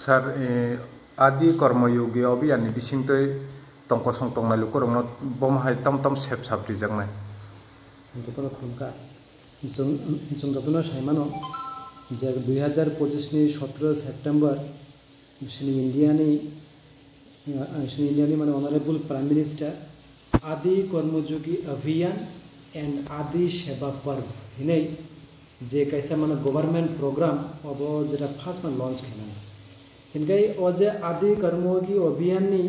Sar adi kormoyogi obiyan ni bisingtoi tongkosong tongnai lukorong bom hai tam sep sabri jangnai. Jotono khumka jong jotono saimano je 2025 ni 17 September sini India ni মানে honorable prime minister adi kormoyogi abhiyan and adi seva parv hinai je kaisa মানে government program obo jeta first man launch khana hingai oje adi kormoyogi abhiyan ni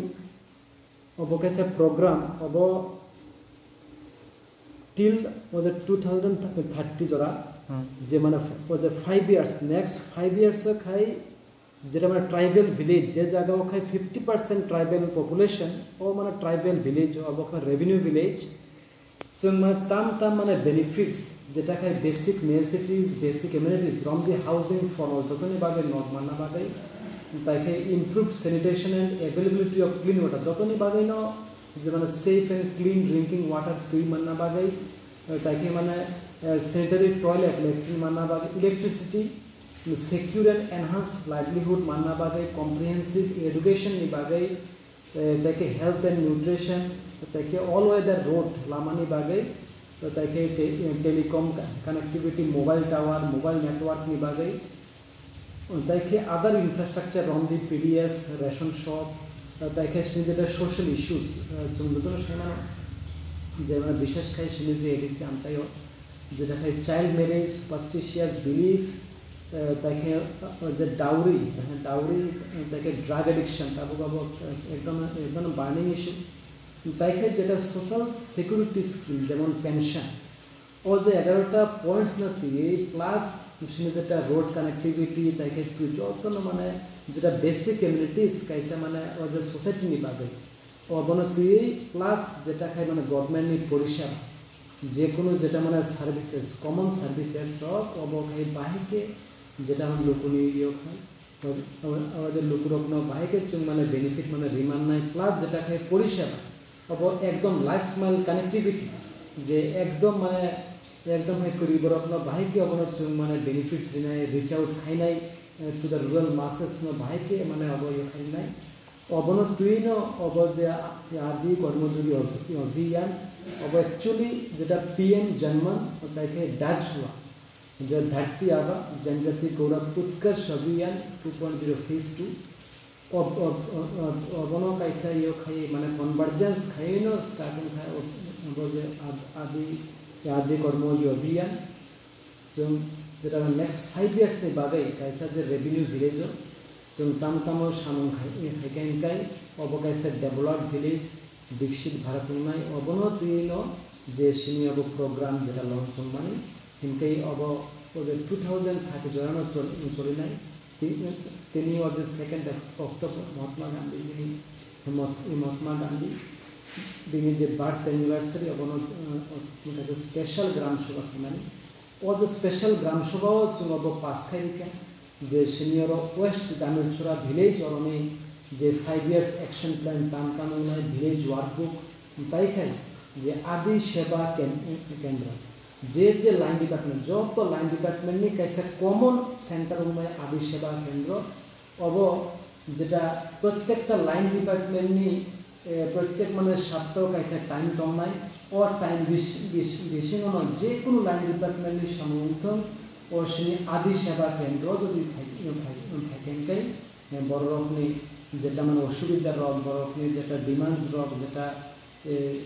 obo kaisa program obo till 2030 jora je মানে oje 5 years next 5 years khai যেটা মানে tribal village যে জায়গা ওখানে 50% tribal population ও মানে tribal village ওখানে revenue village so মানে তাম মানে বেনিফিটস যেটা খাই basic necessities basic amenities from the housing for all যতনি বাগে নট মানা বাগে তাইকে improve sanitation and availability of clean water যতনি বাগে ন যে মানে safe and clean drinking water তুই মানা বাগে তাইকে মানে স্যানিটারি টয়লেট ল্যাট্রিন মানা বাগে electricity secure and enhanced livelihood manna bagai comprehensive education ni bagai take health and nutrition take all weather road lamani bagai take telecom connectivity mobile tower mobile network ni bagai take other infrastructure on the PDS ration shop take jeta social issues jungdotoro shemano jemana bishesh khai shini je edisi amtayo jeta khai child marriage superstitious belief তাকে যে dowry তাকে drug addiction তারপর একদম burning issue তাকে যেটা social security scheme যেমন pension ও যে 11টা points না দিয়ে প্লাস যেটা রোড কানেক্টিভিটি তাকে যত মানে যেটা বেসিক এমিনিটিস কাইসা মানে ও যে সোসাইটি নি পাবে অবনতি প্লাস যেটা খাই মানে গভর্নমেন্ট পরিষেবা যে কোনো যেটা মানে সার্ভিসেস কমন সার্ভিসেস সব অবখাই বাহিকে যেটা हम लोगों ने ये खाई और जो लोग अपना बाइक के चुंग माने बेनिफिट माने रिमान नहीं प्लस जेटा खाई परिषेबा अब एकदम लास्ट माइल कनेक्टिविटी जे एकदम माने एकदम है करीब अपना बाइक के अपना चुंग माने बेनिफिट्स नहीं रीच आउट खाई नहीं टू द रूरल मासेस में बाइक के माने अब ये खाई नहीं अब न तुई न अब जे आदि कर्मयोगी अभियान अब एक्चुअली जेटा PM जन्मन ताके डच हुआ जो धरती आबा जनजाति गौरव उत्कर्ष अभियान 2.0 फेज 2 अबनो कैसा यो खाई माने कन्वर्जेंस खाई न स्टार्टिंग खाई बोले आदि कर्मयोगी अभियान जो जेटा नेक्स्ट 5 इयर्स ने बागै कैसा जे रेवेन्यू विलेज जो तामो सामन खाई खाई अब कैसा डेवलप विलेज विकसित भारत उन्नय अबनो तीनो जे सिनी अब प्रोग्राम जेटा लॉन्च माने इनके अब 2030 जोरानो चली नहीं तीनी और 2 अक्टोबर महात्मा गांधी दिन जे बर्थ एनिवर्सरी अब स्पेशल ग्राम सभा खानी और जो स्पेशल ग्राम सभा जो अब पास खाई जे सीनियर वेस्ट जामेलछोरा विलेज और जे 5 इयर्स एक्शन प्लान काम विलेज वर्कबुक ताई खाई जे आदि सेवा केंद्र जे लाइन डिपार्टमेंट जब तो लाइन डिपार्टमेंट में कैसे कॉमन सेंटर में आदि सेवा केंद्र अब जेटा प्रत्येकटा लाइन डिपार्टमेंट में प्रत्येक माने सप्ताह कैसे टाइम कम नहीं और टाइम बेसि न जे कोनो लाइन डिपार्टमेंट में समर्थन और सिनी आदि सेवा केंद्र যদি থাকে বড় রকমের যেটা মানে অসুবিধা রক বড় রকমের যেটা ডিমান্ডস রক যেটা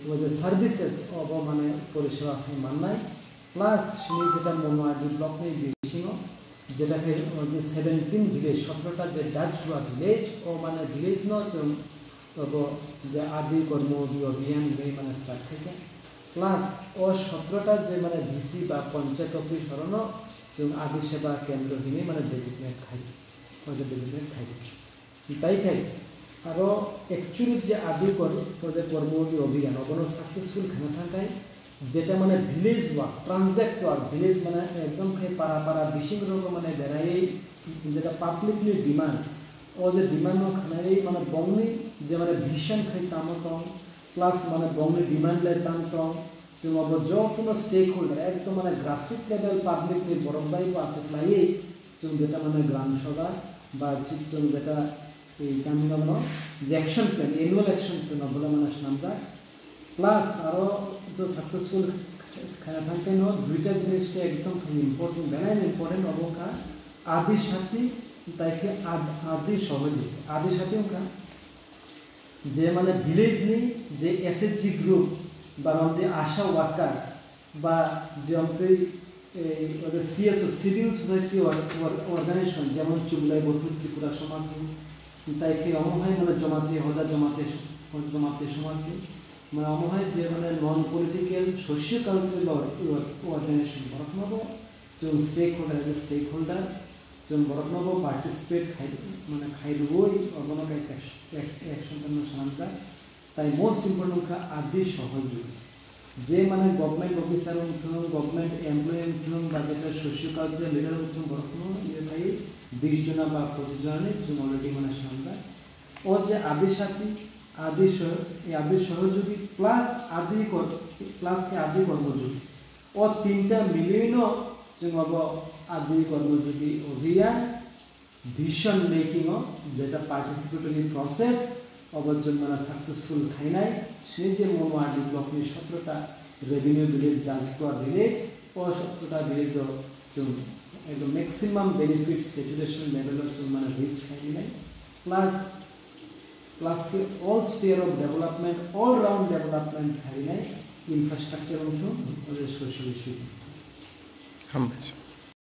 ওই যে সার্ভিসেস অব মানে পরিষেবা মানায় প্লাস সিনি যেটা মনোয়াদি ব্লক নেই বেশি যেটাকে 17 ভিলেজ 17টা যে ডাচ हुआ ভিলেজ ও মানে ভিলেজ ন যে আদি কর্মযোগী অভিযান এই মানে স্টার্ট থেকে প্লাস ও 17টা যে মানে ভিসি বা পঞ্চায়েত অফিস ধরন যে আদি সেবা কেন্দ্র দিনে মানে ডেজিগনেট খাই তাই খাই আর একচুয়ালি যে আদি কর্মযোগী অভিযান অবনো সাকসেসফুল খানা থাকায় যেটা মানে ভিলেজ ওয়ার্ক ট্রানজেক্ট ওয়ার্ক ভিলেজ মানে একদম খাই পাড়া বিশিং রোগ মানে বেড়াই যেটা পাবলিকলি ডিমান্ড ও যে ডিমান্ড খানাই মানে বংনি যে মানে ভিশন খাই তামতং প্লাস মানে বংনি ডিমান্ড লাই তামতং যে অব যতনো স্টেক হোল্ডার একদম মানে গ্রাসরুট লেভেল পাবলিকলি বড়বাই পাচ্ছে লাই যেটা মানে গ্রাম সভা বা চিত্তন যেটা এই কামিনানো যে action plan annual action plan বলে মানে আমরা প্লাস আরও তো সাকসেসফুল খানা থাকতে ন দুইটা জিনিসটা একদম ইম্পর্টেন্ট বেলাইন ইম্পর্টেন্ট অবকা আদি সাথী তাইকে আদি সহযোগী আদি সাথী ওকা যে মানে ভিলেজ নেই যে এসএসজি গ্রুপ বা আমাদের আশা ওয়ার্কার্স বা যে আমাদের সিএসও সিভিল সোসাইটি অর্গানাইজেশন যেমন চুবলাই বটুল ত্রিপুরা সমাজ তাইকে অমহায় মানে জমাতে হদা জমাতে সমাজকে মানে অমহায় যে মানে non political socio cultural organisation বরফনব जों स्टेक होल्डार जों बरफनब पार्टिसिपेट মানে খাইরবই অর্গানাইজ অ্যাকশন করতে সামগ্রা তাই মোস্ট ইম্পর্টেন্ট কা আদি সহযোগী যে মানে গভর্নমেন্ট অফিসার উঠুন গভর্নমেন্ট এমপ্লয়ি উঠুন বা যেটা সোশিও কালচারাল লিডার উঠুন বরফনব ইয়ে ভাই 20 জন বা 25 জনের जों অলরেডি মানে সামগ্রা ও যে আদি সাথী আদি সহযোগী প্লাস আদি কর্মযোগী ও তিনটা মিলিয়ে जों आदि कर्मयोगी अभियान विजन मेकिंग जेटा पार्टिसिपेटरी प्रसेस अबजन माना सक्सेसफुल खाइनाय से जे मोनोआ डेभलपनि 17टा रेवेन्यू विलेज जाजकुआ विलेज और 17टा विलेज जों एकदम मैक्सिमाम बेनिफिट सैचुरेशन लेवल जों माना रिच खाइनाय प्लस के all sphere of development all round development खाइनाय इंफ्रास्ट्रक्चर और सोशल इश्यू हम